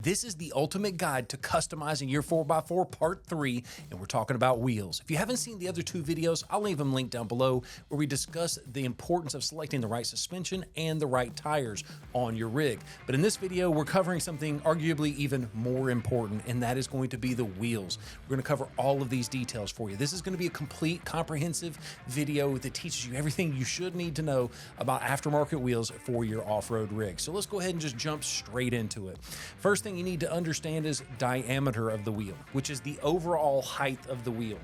This is the ultimate guide to customizing your 4x4 Part 3, and we're talking about wheels. If you haven't seen the other two videos, I'll leave them linked down below where we discuss the importance of selecting the right suspension and the right tires on your rig. But in this video, we're covering something arguably even more important, and that is going to be the wheels. We're going to cover all of these details for you. This is going to be a complete, comprehensive video that teaches you everything you should need to know about aftermarket wheels for your off-road rig. So let's go ahead and just jump straight into it. First thing you need to understand is diameter of the wheel, which is the overall height of the wheel.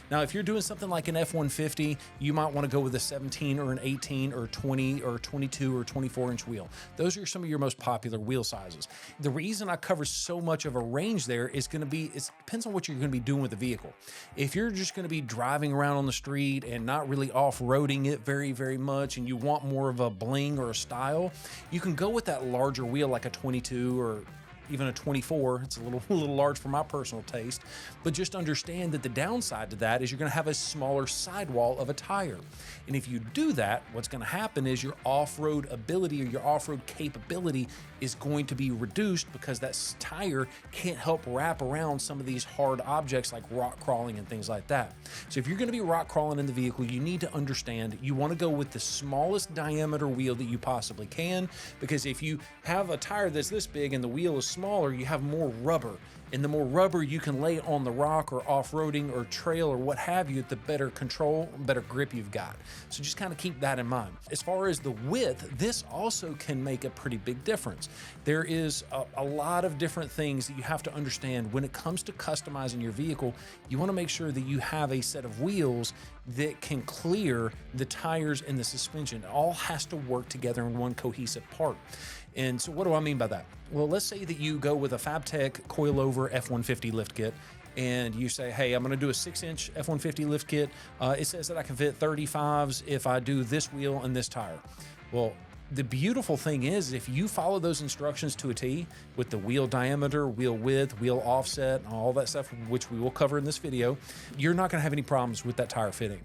Now, if you're doing something like an F-150, you might want to go with a 17 or an 18 or 20 or 22 or 24 inch wheel. Those are some of your most popular wheel sizes. The reason I cover so much of a range there is going to be, it depends on what you're going to be doing with the vehicle. If you're just going to be driving around on the street and not really off-roading it very much, and you want more of a bling or a style, you can go with that larger wheel like a 22 or even a 24. It's a little large for my personal taste, but just understand that the downside to that is you're going to have a smaller sidewall of a tire. And if you do that, what's going to happen is your off-road ability or your off-road capability is going to be reduced because that tire can't help wrap around some of these hard objects like rock crawling and things like that. So if you're going to be rock crawling in the vehicle, you need to understand you want to go with the smallest diameter wheel that you possibly can, because if you have a tire that's this big and the wheel is smaller, you have more rubber. And the more rubber you can lay on the rock or off-roading or trail or what have you, the better control, better grip you've got. So just kind of keep that in mind. As far as the width, this also can make a pretty big difference. There is a lot of different things that you have to understand when it comes to customizing your vehicle. You want to make sure that you have a set of wheels that can clear the tires and the suspension. It all has to work together in one cohesive part. And so what do I mean by that? Well, let's say that you go with a FabTech coilover F-150 lift kit, and you say, hey, I'm going to do a 6-inch F-150 lift kit. It says that I can fit 35s if I do this wheel and this tire. Well, the beautiful thing is if you follow those instructions to a T with the wheel diameter, wheel width, wheel offset, and all that stuff, which we will cover in this video, you're not going to have any problems with that tire fitting.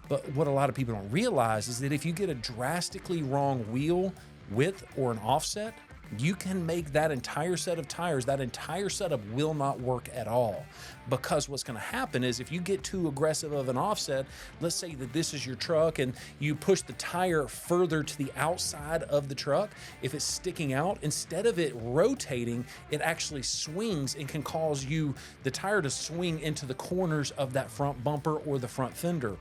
But what a lot of people don't realize is that if you get a drastically wrong wheel width or an offset, you can make that entire set of tires, that entire setup will not work at all. Because what's going to happen is if you get too aggressive of an offset, let's say that this is your truck and you push the tire further to the outside of the truck, if it's sticking out, instead of it rotating, it actually swings and can cause the tire to swing into the corners of that front bumper or the front fender.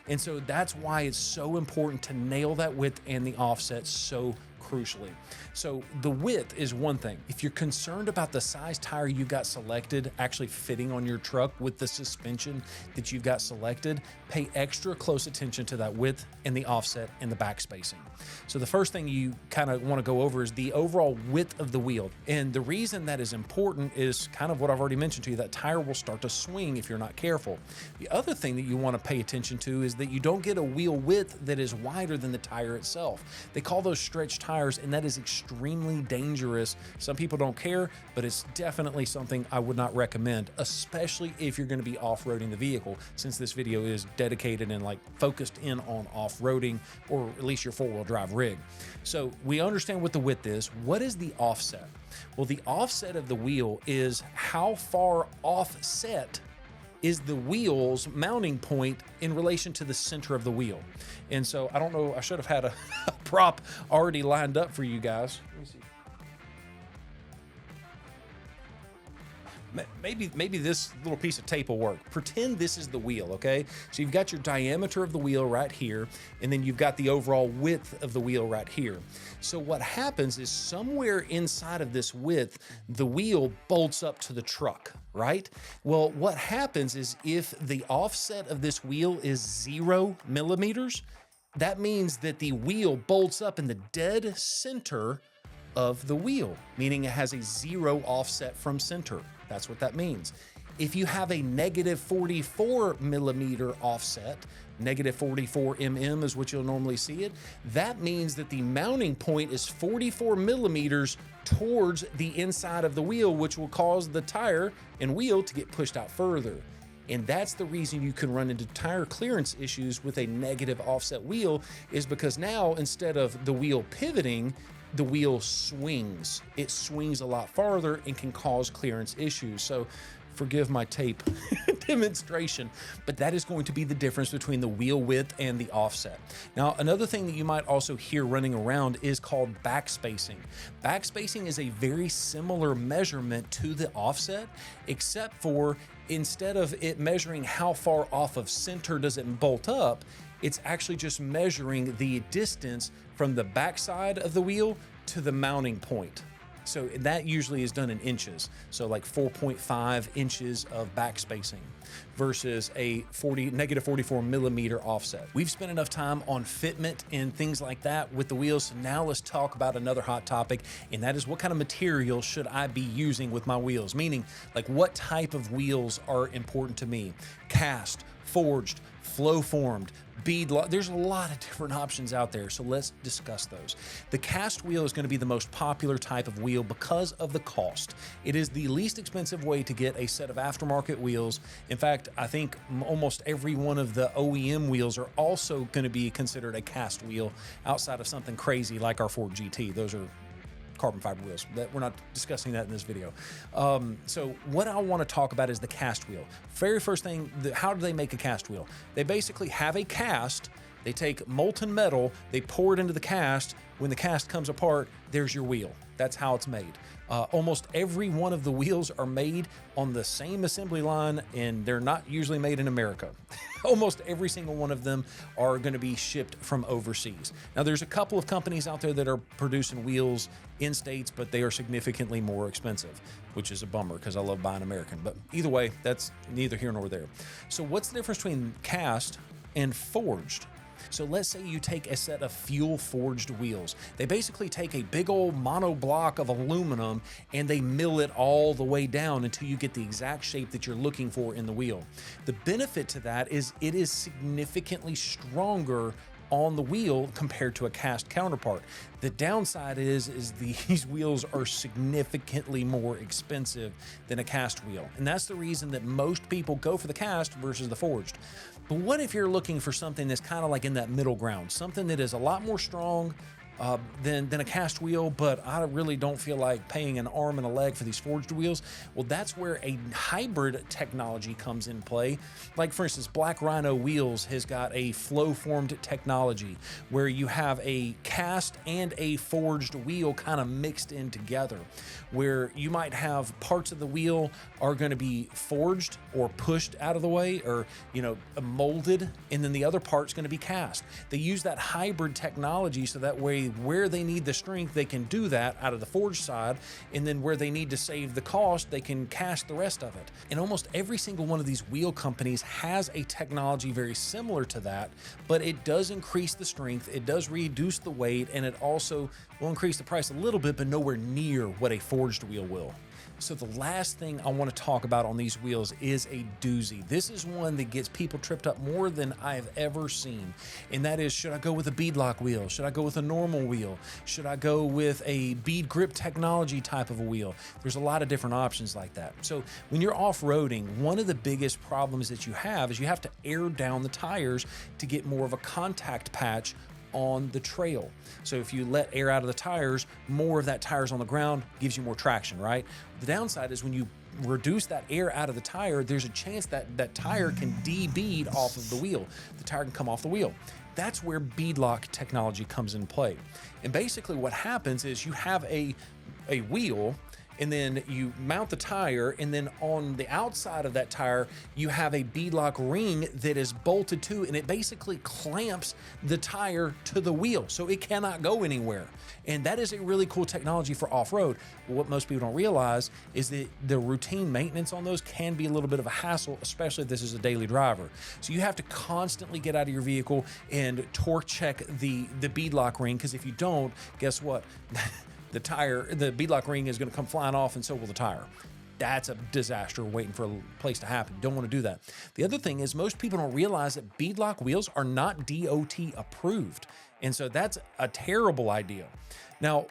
And so that's why it's so important to nail that width and the offset so crucially. So the width is one thing. If you're concerned about the size tire you got selected actually fitting on your truck with the suspension that you've got selected, pay extra close attention to that width and the offset and the back spacing. So the first thing you kind of want to go over is the overall width of the wheel. And the reason that is important is kind of what I've already mentioned to you. That tire will start to swing if you're not careful. The other thing that you want to pay attention to is that you don't get a wheel width that is wider than the tire itself. They call those stretch tires, and that is extremely dangerous. Some people don't care, but it's definitely something I would not recommend, especially if you're going to be off-roading the vehicle, since this video is dedicated and like focused in on off-roading, or at least your four-wheel drive rig. So we understand what the width is. What is the offset? Well, the offset of the wheel is how far offset is the wheel's mounting point in relation to the center of the wheel. And so I don't know, I should have had a prop already lined up for you guys. Let me see. Maybe this little piece of tape will work. Pretend this is the wheel, okay? So you've got your diameter of the wheel right here, and then you've got the overall width of the wheel right here. So what happens is somewhere inside of this width, the wheel bolts up to the truck, right? Well, what happens is if the offset of this wheel is 0 millimeters, that means that the wheel bolts up in the dead center of the wheel, meaning it has a 0 offset from center. That's what that means. If you have a negative 44 millimeter offset, negative 44 mm is what you'll normally see it, that means that the mounting point is 44 millimeters towards the inside of the wheel, which will cause the tire and wheel to get pushed out further. And that's the reason you can run into tire clearance issues with a negative offset wheel, is because now instead of the wheel pivoting, the wheel swings. It swings a lot farther and can cause clearance issues. So forgive my tape demonstration, but that is going to be the difference between the wheel width and the offset. Now, another thing that you might also hear running around is called backspacing. Backspacing is a very similar measurement to the offset, except for instead of it measuring how far off of center does it bolt up, it's actually just measuring the distance from the backside of the wheel to the mounting point. So that usually is done in inches. So like 4.5 inches of backspacing versus a negative 44 millimeter offset. We've spent enough time on fitment and things like that with the wheels. So now let's talk about another hot topic, and that is what kind of material should I be using with my wheels? Meaning, like, what type of wheels are important to me? Cast, forged, flow formed, beadlock. There's a lot of different options out there, so let's discuss those. The cast wheel is going to be the most popular type of wheel because of the cost. It is the least expensive way to get a set of aftermarket wheels. In fact, I think almost every one of the OEM wheels are also going to be considered a cast wheel outside of something crazy like our Ford GT. Those are carbon fiber wheels. We're not discussing that in this video. So what I want to talk about is the cast wheel. Very first thing, how do they make a cast wheel? They basically have a cast. They take molten metal, they pour it into the cast. When the cast comes apart, there's your wheel. That's how it's made. Almost every one of the wheels are made on the same assembly line, and they're not usually made in America. Almost every single one of them are going to be shipped from overseas. Now, there's a couple of companies out there that are producing wheels in states, but they are significantly more expensive, which is a bummer because I love buying American. But either way, that's neither here nor there. So what's the difference between cast and forged? So let's say you take a set of fuel forged wheels. They basically take a big old mono block of aluminum and they mill it all the way down until you get the exact shape that you're looking for in the wheel. The benefit to that is it is significantly stronger on the wheel compared to a cast counterpart. The downside is these wheels are significantly more expensive than a cast wheel. And that's the reason that most people go for the cast versus the forged. But what if you're looking for something that's kind of like in that middle ground, something that is a lot more strong than a cast wheel, but I really don't feel like paying an arm and a leg for these forged wheels? Well, that's where a hybrid technology comes in play. Like, for instance, Black Rhino Wheels has got a flow-formed technology where you have a cast and a forged wheel kind of mixed in together, where you might have parts of the wheel are going to be forged or pushed out of the way, or, you know, molded, and then the other part's going to be cast. They use that hybrid technology so that way where they need the strength, they can do that out of the forged side, and then where they need to save the cost, they can cast the rest of it. And almost every single one of these wheel companies has a technology very similar to that, but it does increase the strength, it does reduce the weight, and it also will increase the price a little bit, but nowhere near what a forged wheel will. So the last thing I want to talk about on these wheels is a doozy. This is one that gets people tripped up more than I've ever seen. And that is, should I go with a beadlock wheel? Should I go with a normal wheel? Should I go with a bead grip technology type of a wheel? There's a lot of different options like that. So when you're off-roading, one of the biggest problems that you have is you have to air down the tires to get more of a contact patch on the trail. So if you let air out of the tires, more of that tire's on the ground, gives you more traction, right? The downside is when you reduce that air out of the tire, there's a chance that that tire can de-bead off of the wheel. The tire can come off the wheel. That's where beadlock technology comes in play. And basically what happens is you have a wheel, and then you mount the tire, and then on the outside of that tire, you have a beadlock ring that is bolted to, and it basically clamps the tire to the wheel, so it cannot go anywhere. And that is a really cool technology for off-road. But what most people don't realize is that the routine maintenance on those can be a little bit of a hassle, especially if this is a daily driver. So you have to constantly get out of your vehicle and torque check the beadlock ring, because if you don't, guess what? The beadlock ring is going to come flying off, and so will the tire. That's a disaster waiting for a place to happen. Don't want to do that. The other thing is most people don't realize that beadlock wheels are not DOT approved. And so that's a terrible idea. Now,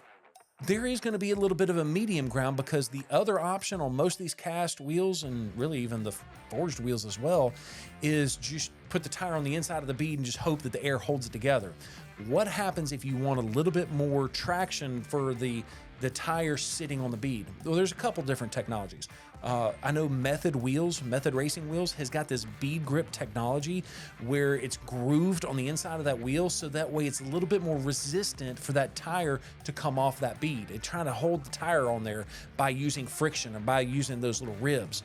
there is going to be a little bit of a medium ground, because the other option on most of these cast wheels, and really even the forged wheels as well, is just put the tire on the inside of the bead and just hope that the air holds it together. What happens if you want a little bit more traction for the tire sitting on the bead? Well, there's a couple different technologies. I know Method Racing Wheels has got this bead grip technology where it's grooved on the inside of that wheel, so that way it's a little bit more resistant for that tire to come off that bead. It's trying to hold the tire on there by using friction or by using those little ribs.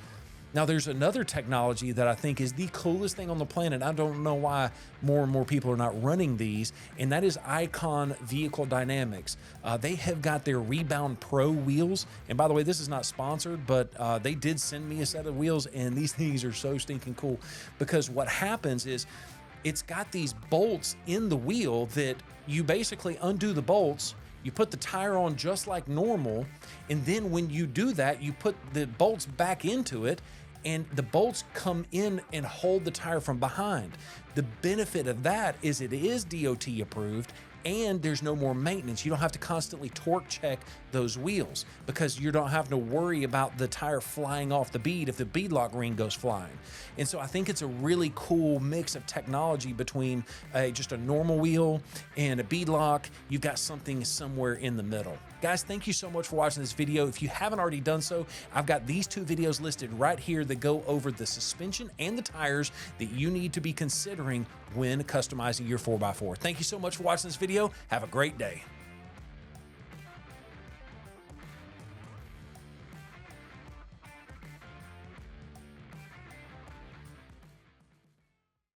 Now, there's another technology that I think is the coolest thing on the planet. I don't know why more and more people are not running these, and that is Icon Vehicle Dynamics. They have got their Rebound Pro wheels, and by the way, this is not sponsored, but they did send me a set of wheels, and these things are so stinking cool, because what happens is it's got these bolts in the wheel that you basically undo the bolts. You put the tire on just like normal, and then when you do that, you put the bolts back into it, and the bolts come in and hold the tire from behind. The benefit of that is it is DOT approved, and there's no more maintenance. You don't have to constantly torque check those wheels because you don't have to worry about the tire flying off the bead if the beadlock ring goes flying. And so I think it's a really cool mix of technology between just a normal wheel and a beadlock. You've got something somewhere in the middle. Guys, thank you so much for watching this video. If you haven't already done so, I've got these two videos listed right here that go over the suspension and the tires that you need to be considering when customizing your 4x4. Thank you so much for watching this video. Have a great day.